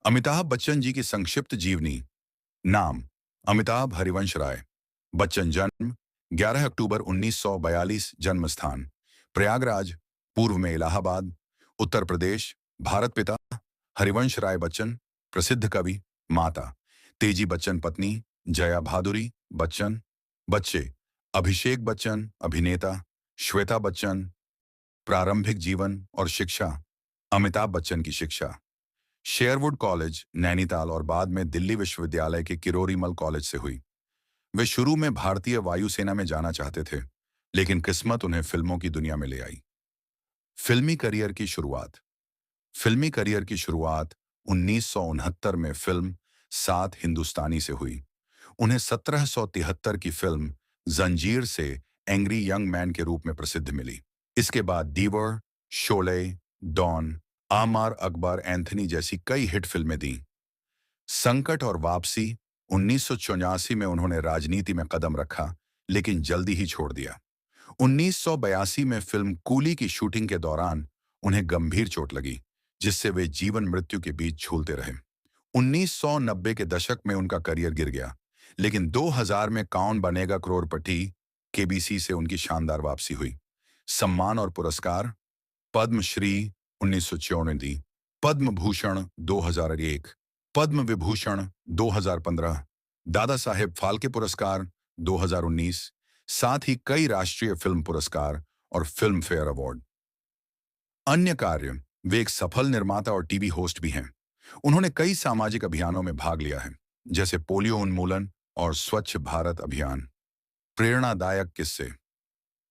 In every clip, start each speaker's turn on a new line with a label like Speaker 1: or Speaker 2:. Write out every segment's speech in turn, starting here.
Speaker 1: अमिताभ बच्चन जी की संक्षिप्त जीवनी। नाम अमिताभ हरिवंश राय। बच्चन जन्म 11 अक्टूबर 1942। जन्म स्थान प्रयागराज, पूर्व में इलाहाबाद, उत्तर प्रदेश, भारत। पिता हरिवंश राय बच्चन, प्रसिद्ध कवि। माता तेजी बच्चन, पत्नी जया भादुरी बच्चन। बच्चे अभिषेक बच्चन, अभिनेता। श्वेता बच्चन। प्रारंभिक जीवन और शिक्षा। अमिताभ बच्चन की शिक्षा शेयरवुड कॉलेज, नैनीताल और बाद में दिल्ली विश्वविद्यालय के किरोरीमल कॉलेज से हुई। वे शुरू में भारतीय वायुसेना में जाना चाहते थे, लेकिन किस्मत उन्हें फिल्मों की दुनिया में ले आई। फिल्मी करियर की शुरुआत। फिल्मी करियर की शुरुआत 1969 में फिल्म सात हिंदुस्तानी से हुई। उन्हें 1773 की फिल्म जंजीर से एंग्री यंग मैन के रूप में प्रसिद्ध मिली। इसके बाद डीवर, शोले, डॉन, आमार अकबर एंथनी जैसी कई हिट फिल्में दी। संकट और वापसी। 1984 में उन्होंने राजनीति में कदम रखा, लेकिन जल्दी ही छोड़ दिया। 1982 में फिल्म कूली की शूटिंग के दौरान उन्हें गंभीर चोट लगी, जिससे वे जीवन मृत्यु के बीच झूलते रहे। 1990 के दशक में उनका करियर गिर गया, लेकिन 2000 में कौन बनेगा करोड़पति केबीसी से उनकी शानदार वापसी हुई। सम्मान और पुरस्कार। पद्मश्री 1954 दी, पद्म भूषण 2001, पद्म विभूषण 2015, दादा साहेब फाल्के पुरस्कार 2019, साथ ही कई राष्ट्रीय फिल्म पुरस्कार और फिल्म फेयर अवार्ड। अन्य कार्य। वे एक सफल निर्माता और टीवी होस्ट भी हैं। उन्होंने कई सामाजिक अभियानों में भाग लिया है, जैसे पोलियो उन्मूलन और स्वच्छ भारत अभियान। प्रेरणादायक किस्से।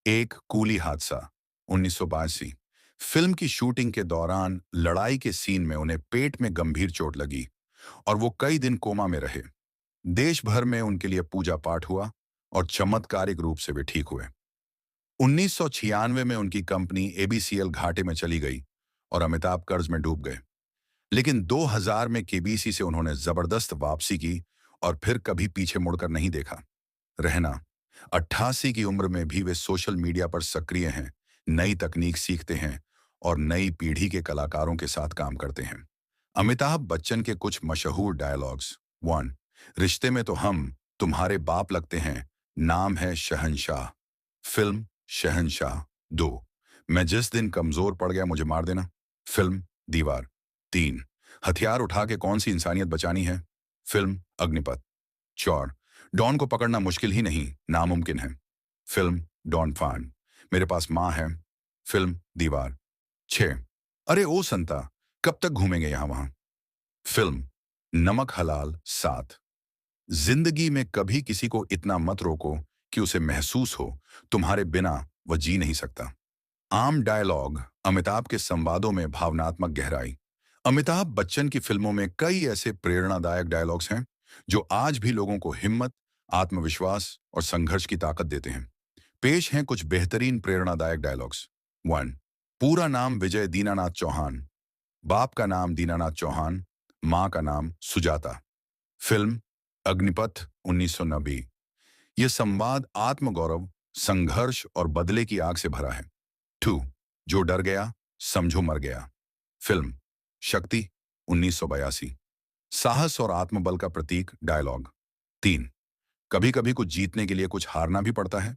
Speaker 1: एक कूली हादसा 1982। फिल्म की शूटिंग के दौरान लड़ाई के सीन में उन्हें पेट में गंभीर चोट लगी और वो कई दिन कोमा में रहे। देश भर में उनके लिए पूजा पाठ हुआ और चमत्कारिक रूप से वे ठीक हुए। 1996 में उनकी कंपनी एबीसीएल घाटे में चली गई और अमिताभ कर्ज में डूब गए। लेकिन 2000 में केबीसी से उन्होंने जबरदस्त वापसी की और फिर कभी पीछे मुड़कर नहीं देखा। रहना। 88 की उम्र में भी वे सोशल मीडिया पर सक्रिय हैं, नई तकनीक सीखते हैं और नई पीढ़ी के कलाकारों के साथ काम करते हैं। अमिताभ बच्चन के कुछ मशहूर डायलॉग्स। 1। रिश्ते में तो हम तुम्हारे बाप लगते हैं, नाम है शहंशाह। फिल्म शहंशाह। 2। मैं जिस दिन कमजोर पड़ गया मुझे मार देना। फिल्म दीवार। 3। हथियार उठा के कौन सी इंसानियत बचानी है। फिल्म अग्निपथ। 4। डॉन को पकड़ना मुश्किल ही नहीं, नामुमकिन है। फिल्म डॉन फान। मेरे पास मां है। फिल्म दीवार। 6। अरे ओ संता, कब तक घूमेंगे यहां वहां। फिल्म नमक हलाल। 7। जिंदगी में कभी किसी को इतना मत रोको कि उसे महसूस हो तुम्हारे बिना वह जी नहीं सकता। आम डायलॉग। अमिताभ के संवादों में भावनात्मक गहराई। अमिताभ बच्चन की फिल्मों में कई ऐसे प्रेरणादायक डायलॉग्स हैं जो आज भी लोगों को हिम्मत, आत्मविश्वास और संघर्ष की ताकत देते हैं। पेश हैं कुछ बेहतरीन प्रेरणादायक डायलॉग्स। 1। पूरा नाम विजय दीनानाथ चौहान। बाप का नाम दीनानाथ चौहान, मां का नाम सुजाता। फिल्म अग्निपथ 1990। यह संवाद आत्मगौरव, संघर्ष और बदले की आग से भरा है। 2। जो डर गया समझो मर गया। फिल्म शक्ति 1982। साहस और आत्मबल का प्रतीक डायलॉग। 3। कभी कभी कुछ जीतने के लिए कुछ हारना भी पड़ता है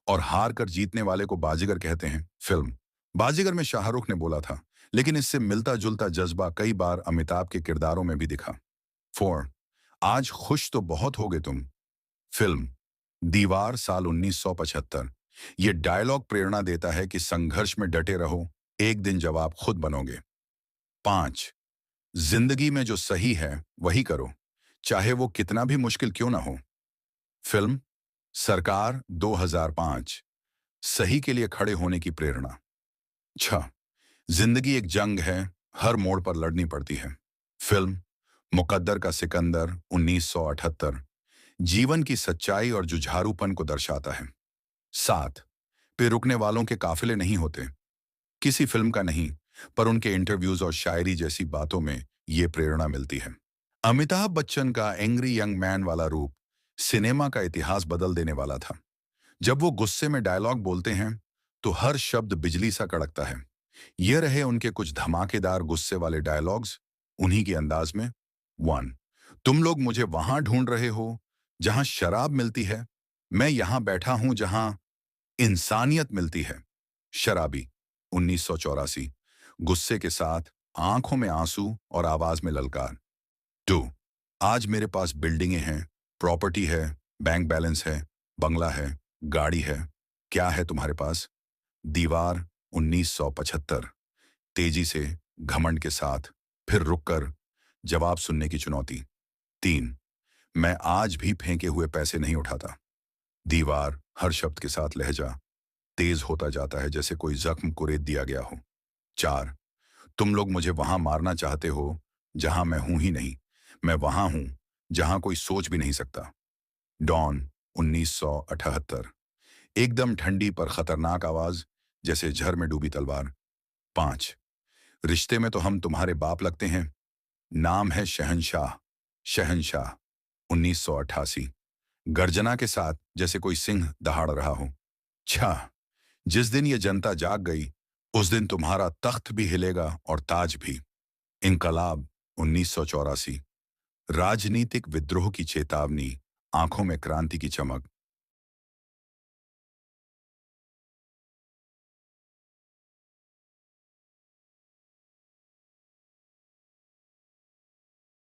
Speaker 1: और हार कर जीतने वाले को बाजीगर कहते हैं। फिल्म बाजीगर में शाहरुख ने बोला था, लेकिन इससे मिलता जुलता जज्बा कई बार अमिताभ के किरदारों में भी दिखा। 4। आज खुश तो बहुत होगे तुम। फिल्म दीवार साल 1975। यह डायलॉग प्रेरणा देता है कि संघर्ष में डटे रहो, एक दिन जवाब खुद बनोगे। 5। जिंदगी में जो सही है वही करो, चाहे वो कितना भी मुश्किल क्यों ना हो। फिल्म सरकार 2005। सही के लिए खड़े होने की प्रेरणा। 6। जिंदगी एक जंग है, हर मोड़ पर लड़नी पड़ती है। फिल्म मुकद्दर का सिकंदर 1978। जीवन की सच्चाई और जुझारूपन को दर्शाता है। 7। पे रुकने वालों के काफिले नहीं होते। किसी फिल्म का नहीं, पर उनके इंटरव्यूज और शायरी जैसी बातों में ये प्रेरणा मिलती है। अमिताभ बच्चन का एंग्री यंग मैन वाला रूप सिनेमा का इतिहास बदल देने वाला था। जब वो गुस्से में डायलॉग बोलते हैं तो हर शब्द बिजली सा कड़कता है। ये रहे उनके कुछ धमाकेदार गुस्से वाले डायलॉग्स, उन्हीं के अंदाज में वन, तुम लोग मुझे वहां ढूंढ रहे हो जहां शराब मिलती है। मैं यहां बैठा हूं जहां इंसानियत मिलती है। शराबी 1984, गुस्से के साथ, आंखों में आंसू और आवाज में ललकार। टू, आज मेरे पास बिल्डिंगें हैं, प्रॉपर्टी है, बैंक बैलेंस है, बंगला है, गाड़ी है। क्या है तुम्हारे पास? दीवार 1975, तेजी से, घमंड के साथ, फिर रुककर जवाब सुनने की चुनौती। तीन, मैं आज भी फेंके हुए पैसे नहीं उठाता। दीवार हर शब्द के साथ लहजा तेज होता जाता है जैसे कोई जख्म कुरेद दिया गया हो। चार, तुम लोग मुझे वहां मारना चाहते हो जहां मैं हूं ही नहीं। मैं वहां हूं जहां कोई सोच भी नहीं सकता। डॉन 1978, एकदम ठंडी पर खतरनाक आवाज, जैसे झर में डूबी तलवार। पांच, रिश्ते में तो हम तुम्हारे बाप लगते हैं। नाम है शहंशाह। शहंशाह 1988, गर्जना के साथ जैसे कोई सिंह दहाड़ रहा हो। छह, जिस दिन ये जनता जाग गई उस दिन तुम्हारा तख्त भी हिलेगा और ताज भी। इनकलाब 1984, राजनीतिक विद्रोह की चेतावनी, आंखों में क्रांति की चमक।